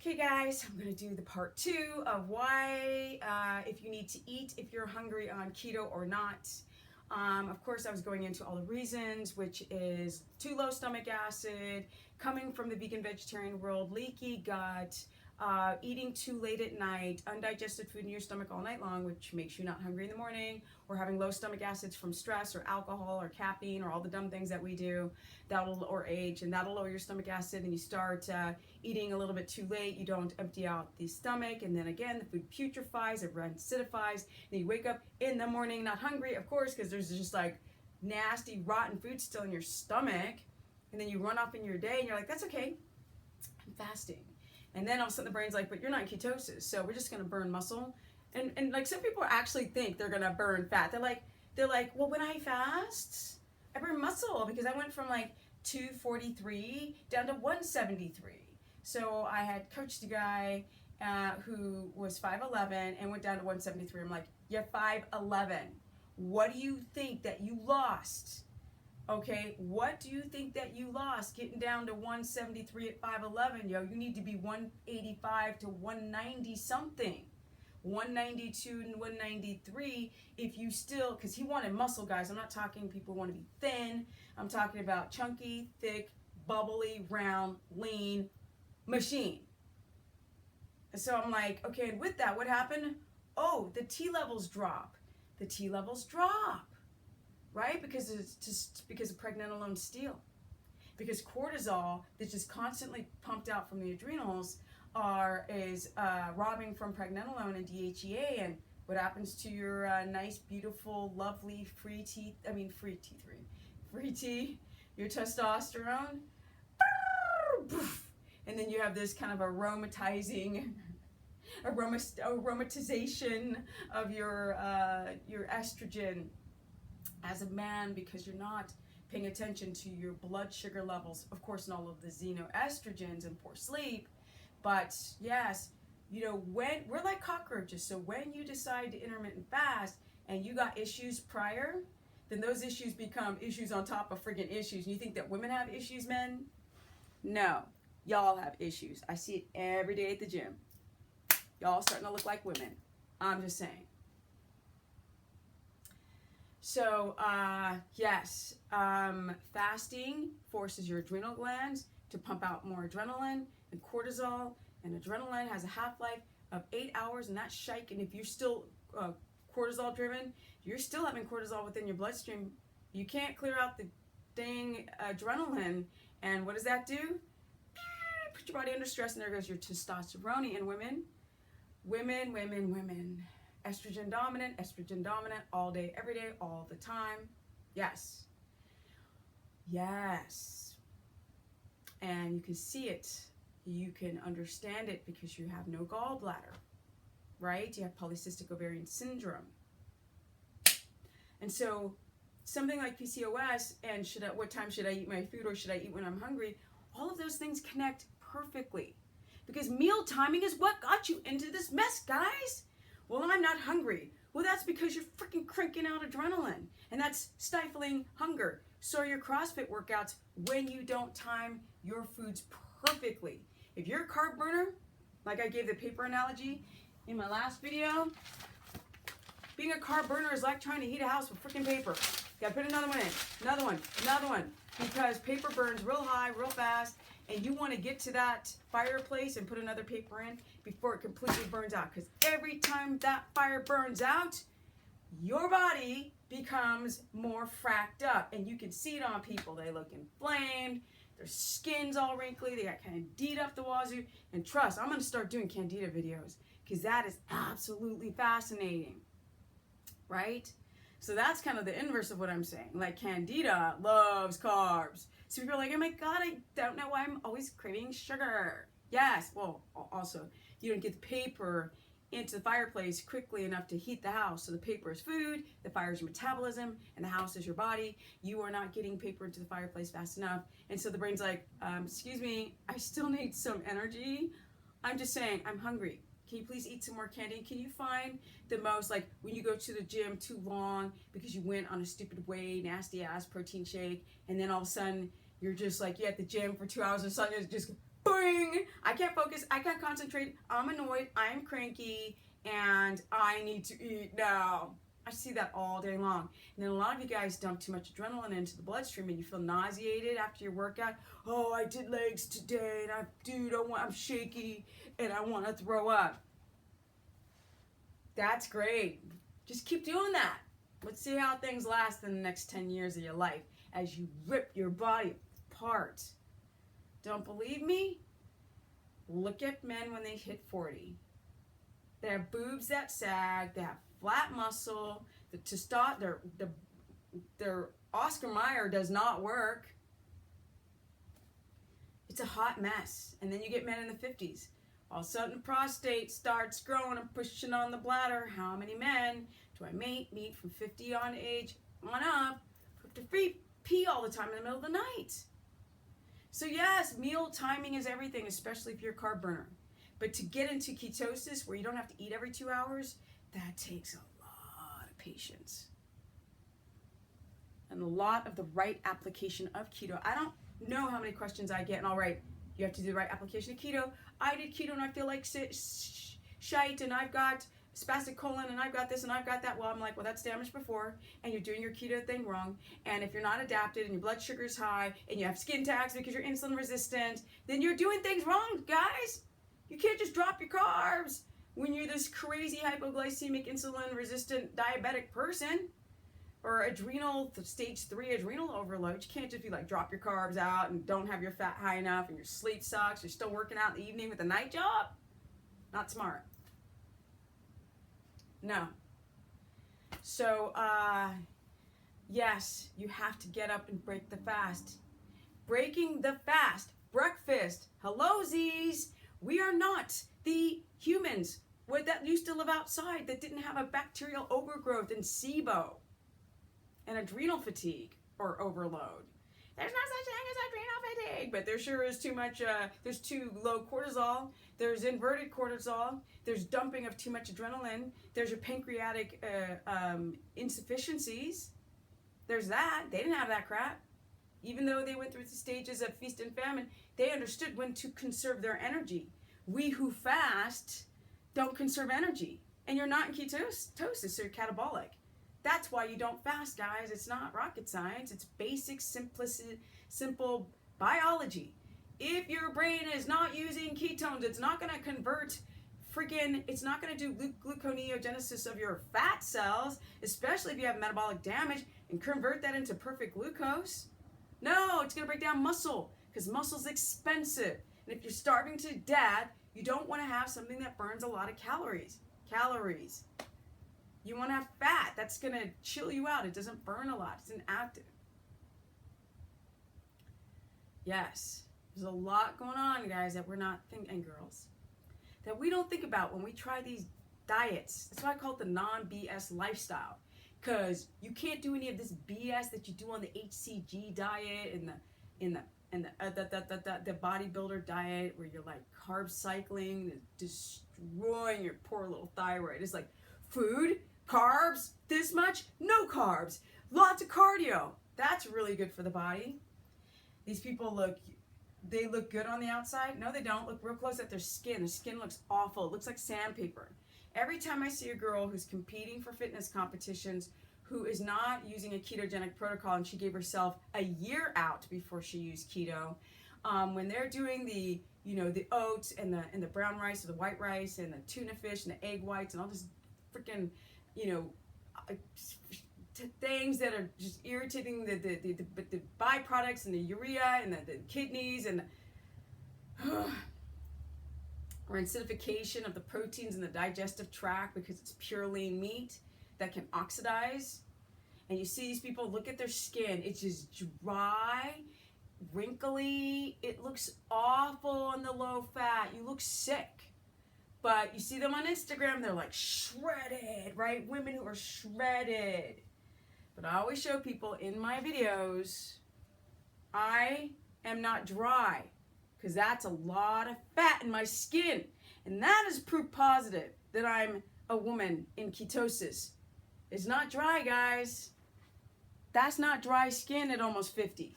Okay guys, I'm going to do the part 2 of why if you need to eat if you're hungry on keto or not. Of course, I was going into all the reasons, which is too low stomach acid, coming from the vegan vegetarian world, leaky gut, eating too late at night, undigested food in your stomach all night long, which makes you not hungry in the morning, or having low stomach acids from stress or alcohol or caffeine or all the dumb things that we do, or age, and that'll lower your stomach acid, and you start eating a little bit too late, you don't empty out the stomach, and then again the food putrefies, it acidifies, and you wake up in the morning not hungry, of course, because there's just like nasty rotten food still in your stomach, and then you run off in your day and you're like, that's okay, I'm fasting. And then all of a sudden the brain's like, but you're not in ketosis, so we're just gonna burn muscle. And like some people actually think they're gonna burn fat. They're like, well, when I fast, I burn muscle because I went from like 243 down to 173. So I had coached a guy who was 5'11" and went down to 173. I'm like, you're 5'11". What do you think that you lost? Okay, what do you think that you lost getting down to 173 at 5'11"? Yo, you need to be 185 to 190 something. 192 and 193 if you still, because he wanted muscle, guys. I'm not talking people who want to be thin. I'm talking about chunky, thick, bubbly, round, lean machine. And so I'm like, okay, and with that, what happened? Oh, the T levels drop. The T levels drop. Right? Because it's just because of pregnenolone steal. Because cortisol that's just constantly pumped out from the adrenals is robbing from pregnenolone and DHEA, and what happens to your nice, beautiful, lovely free T, your testosterone, and then you have this kind of aromatization of your estrogen as a man, because you're not paying attention to your blood sugar levels, of course, and all of the xenoestrogens and poor sleep. But yes, you know, when we're like cockroaches, so when you decide to intermittent fast and you got issues prior, then those issues become issues on top of friggin' issues. And you think that women have issues, men? No, y'all have issues. I see it every day at the gym. Y'all starting to look like women. I'm just saying. So, yes, fasting forces your adrenal glands to pump out more adrenaline and cortisol, and adrenaline has a half-life of 8 hours, and that's shike. And if you're still cortisol driven, you're still having cortisol within your bloodstream. You can't clear out the dang adrenaline, and what does that do? Put your body under stress, and there goes your testosterone. And women. Estrogen dominant, all day, every day, all the time. Yes. And you can see it. You can understand it because you have no gallbladder, right? You have polycystic ovarian syndrome. And so something like PCOS and what time should I eat my food, or should I eat when I'm hungry? All of those things connect perfectly, because meal timing is what got you into this mess, guys. Well, I'm not hungry. Well, that's because you're freaking cranking out adrenaline, and that's stifling hunger. So are your CrossFit workouts when you don't time your foods perfectly. If you're a carb burner, like I gave the paper analogy in my last video, being a carb burner is like trying to heat a house with freaking paper. You gotta put another one in, another one, because paper burns real high, real fast, and you want to get to that fireplace and put another paper in before it completely burns out. Because every time that fire burns out, your body becomes more fracked up. And you can see it on people. They look inflamed, their skin's all wrinkly, they got candida up the wazoo. And trust, I'm going to start doing candida videos, because that is absolutely fascinating. Right? So that's kind of the inverse of what I'm saying. Like, candida loves carbs. So people are like, oh my God, I don't know why I'm always craving sugar. Yes, well, also, you don't get the paper into the fireplace quickly enough to heat the house. So the paper is food, the fire is your metabolism, and the house is your body. You are not getting paper into the fireplace fast enough. And so the brain's like, excuse me, I still need some energy. I'm just saying, I'm hungry. Can you please eat some more candy? Can you find the most, like when you go to the gym too long because you went on a stupid way, nasty ass protein shake, and then all of a sudden you're just like, you're at the gym for 2 hours and suddenly just boing, I can't focus, I can't concentrate, I'm annoyed, I'm cranky, and I need to eat now. I see that all day long. And then a lot of you guys dump too much adrenaline into the bloodstream and you feel nauseated after your workout. Oh, I did legs today and I'm shaky and I want to throw up. That's great. Just keep doing that. Let's see how things last in the next 10 years of your life as you rip your body apart. Don't believe me? Look at men when they hit 40. They have boobs that sag, they have flat muscle, their Oscar Mayer does not work. It's a hot mess. And then you get men in the 50s. All of a sudden the prostate starts growing and pushing on the bladder. How many men do I meet from 50 on age on up who have to pee all the time in the middle of the night? So yes, meal timing is everything, especially if you're a carb burner. But to get into ketosis, where you don't have to eat every 2 hours, that takes a lot of patience. And a lot of the right application of keto. I don't know how many questions I get, and all right, you have to do the right application of keto. I did keto and I feel like shite, and I've got spastic colon, and I've got this and I've got that. Well, I'm like, well, that's damaged before, and you're doing your keto thing wrong. And if you're not adapted and your blood sugar's high and you have skin tags because you're insulin resistant, then you're doing things wrong, guys. You can't just drop your carbs when you're this crazy hypoglycemic insulin resistant diabetic person or stage 3 adrenal overload. You can't just be like, drop your carbs out and don't have your fat high enough and your sleep sucks. You're still working out in the evening with a night job. Not smart. No. So, yes, you have to get up and break the fast. Breaking the fast. Breakfast. Hello, Z's. We are not the humans that used to live outside that didn't have a bacterial overgrowth and SIBO and adrenal fatigue or overload. There's no such thing as adrenal fatigue, but there sure is too much, there's too low cortisol, there's inverted cortisol, there's dumping of too much adrenaline, there's your pancreatic insufficiencies, there's that. They didn't have that crap. Even though they went through the stages of feast and famine, they understood when to conserve their energy. We who fast don't conserve energy. And you're not in ketosis, so you're catabolic. That's why you don't fast, guys. It's not rocket science. It's basic, simple biology. If your brain is not using ketones, it's not going to convert it's not going to do gluconeogenesis of your fat cells, especially if you have metabolic damage, and convert that into perfect glucose. No, it's going to break down muscle because muscle's expensive. And if you're starving to death, you don't want to have something that burns a lot of calories. You want to have fat. That's going to chill you out. It doesn't burn a lot. It's inactive. Yes, there's a lot going on, guys, that we're not thinking, and girls, that we don't think about when we try these diets. That's why I call it the non-BS lifestyle. Because you can't do any of this BS that you do on the HCG diet and the bodybuilder diet where you're like carb cycling, destroying your poor little thyroid. It's like food, carbs, this much, no carbs, lots of cardio. That's really good for the body. These people look good on the outside. No, they don't. Look real close at their skin. Their skin looks awful. It looks like sandpaper. Every time I see a girl who's competing for fitness competitions who is not using a ketogenic protocol, and she gave herself a year out before she used keto, when they're doing the oats and the brown rice or the white rice and the tuna fish and the egg whites and all this freaking things that are just irritating the byproducts and the urea and the kidneys and or acidification of the proteins in the digestive tract because it's pure lean meat that can oxidize. And you see these people, look at their skin. It's just dry, wrinkly. It looks awful on the low fat. You look sick. But you see them on Instagram, they're like shredded, right? Women who are shredded. But I always show people in my videos, I am not dry, because that's a lot of fat in my skin. And that is proof positive that I'm a woman in ketosis. It's not dry, guys. That's not dry skin at almost 50,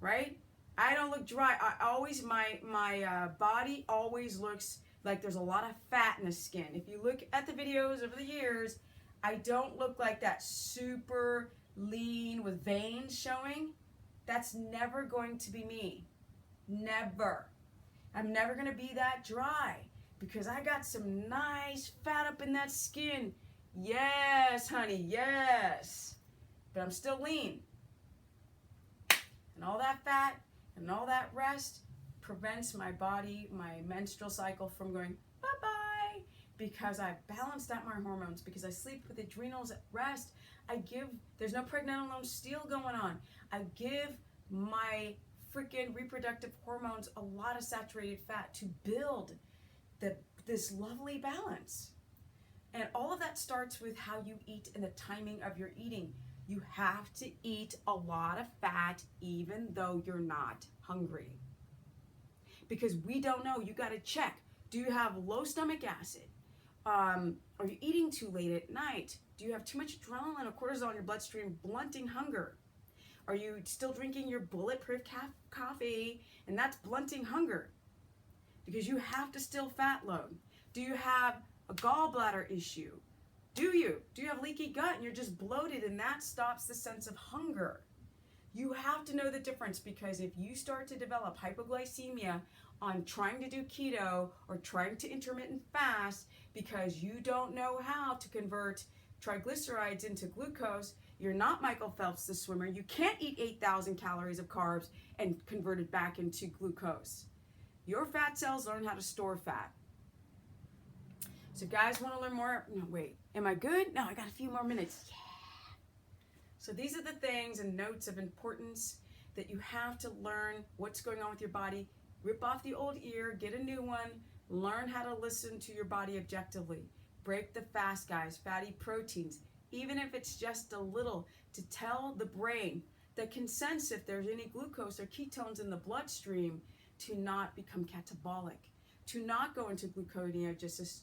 right? I don't look dry. My body always looks like there's a lot of fat in the skin. If you look at the videos over the years, I don't look like that super lean with veins showing. That's never going to be me. Never. I'm never going to be that dry because I got some nice fat up in that skin. Yes, honey, yes. But I'm still lean. And all that fat and all that rest prevents my body, my menstrual cycle from going bye-bye because I've balanced out my hormones, because I sleep with adrenals at rest. There's no pregnenolone steal going on. I give my freaking reproductive hormones a lot of saturated fat to build this lovely balance. And all of that starts with how you eat and the timing of your eating. You have to eat a lot of fat even though you're not hungry. Because we don't know, you got to check. Do you have low stomach acid? Are you eating too late at night? Do you have too much adrenaline or cortisol in your bloodstream blunting hunger? Are you still drinking your bulletproof coffee and that's blunting hunger? Because you have to still fat load. Do you have a gallbladder issue? Do you have leaky gut and you're just bloated and that stops the sense of hunger? You have to know the difference, because if you start to develop hypoglycemia on trying to do keto or trying to intermittent fast because you don't know how to convert triglycerides into glucose, you're not Michael Phelps the swimmer. You can't eat 8,000 calories of carbs and convert it back into glucose. Your fat cells learn how to store fat. So guys, want to learn more? No, wait, am I good? No, I got a few more minutes. Yeah. So these are the things and notes of importance that you have to learn what's going on with your body. Rip off the old ear, get a new one, learn how to listen to your body objectively. Break the fast, guys, fatty proteins, even if it's just a little, to tell the brain that can sense if there's any glucose or ketones in the bloodstream to not become catabolic, to not go into gluconeogenesis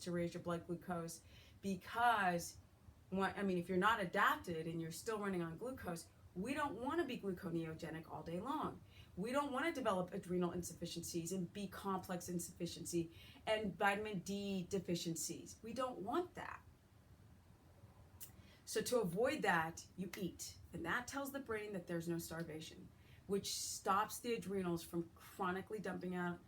to raise your blood glucose. Because if you're not adapted and you're still running on glucose, we don't want to be gluconeogenic all day long. We don't want to develop adrenal insufficiencies and B complex insufficiency and vitamin D deficiencies. We don't want that. So to avoid that, you eat. And that tells the brain that there's no starvation, which stops the adrenals from chronically dumping out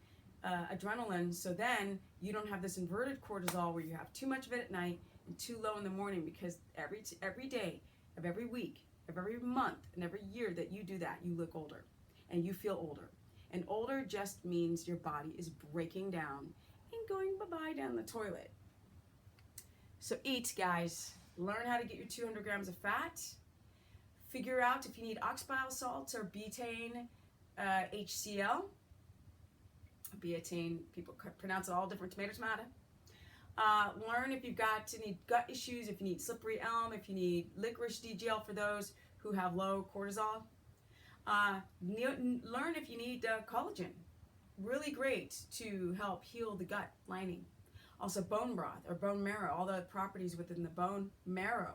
adrenaline. So then you don't have this inverted cortisol where you have too much of it at night and too low in the morning, because every day of every week, of every month, and every year that you do that, you look older and you feel older. And older just means your body is breaking down and going bye-bye down the toilet. So eat, guys. Learn how to get your 200 grams of fat. Figure out if you need ox bile salts or betaine HCl. Betaine, people pronounce it all different. Tomatoes matter. Learn if you've got any gut issues, if you need slippery elm, if you need licorice DGL for those who have low cortisol. Learn if you need collagen. Really great to help heal the gut lining. Also bone broth or bone marrow, all the properties within the bone marrow.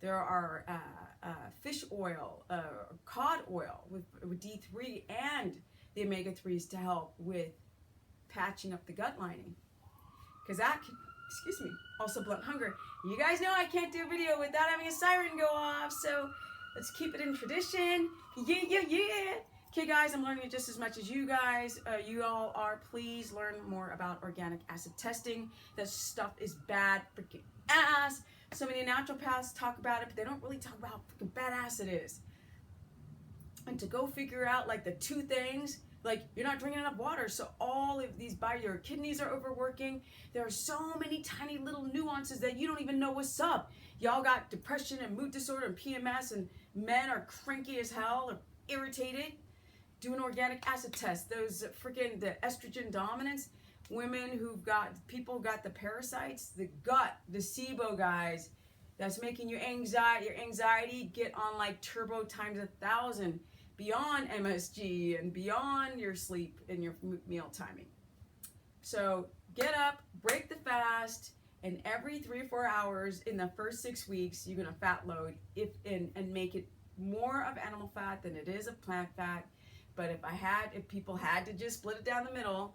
There are fish oil, cod oil with D3 and the omega-3s to help with patching up the gut lining. Because that can, also blunt hunger. You guys know I can't do a video without having a siren go off, so let's keep it in tradition. Yeah. Okay, guys, I'm learning just as much as you guys. You all are. Please learn more about organic acid testing. That stuff is bad freaking ass. So many naturopaths talk about it, but they don't really talk about how freaking badass it is. And to go figure out like the two things, like you're not drinking enough water, so all of these your kidneys are overworking. There are so many tiny little nuances that you don't even know what's up. Y'all got depression and mood disorder and PMS, and men are cranky as hell or irritated. Do an organic acid test. Those freaking the estrogen dominance, people who got the parasites, the gut, the SIBO guys, that's making your anxiety get on like turbo times 1,000. Beyond MSG and beyond your sleep and your meal timing. So get up, break the fast, and every 3 or 4 hours in the first 6 weeks, you're gonna fat load and make it more of animal fat than it is of plant fat. But if people had to just split it down the middle,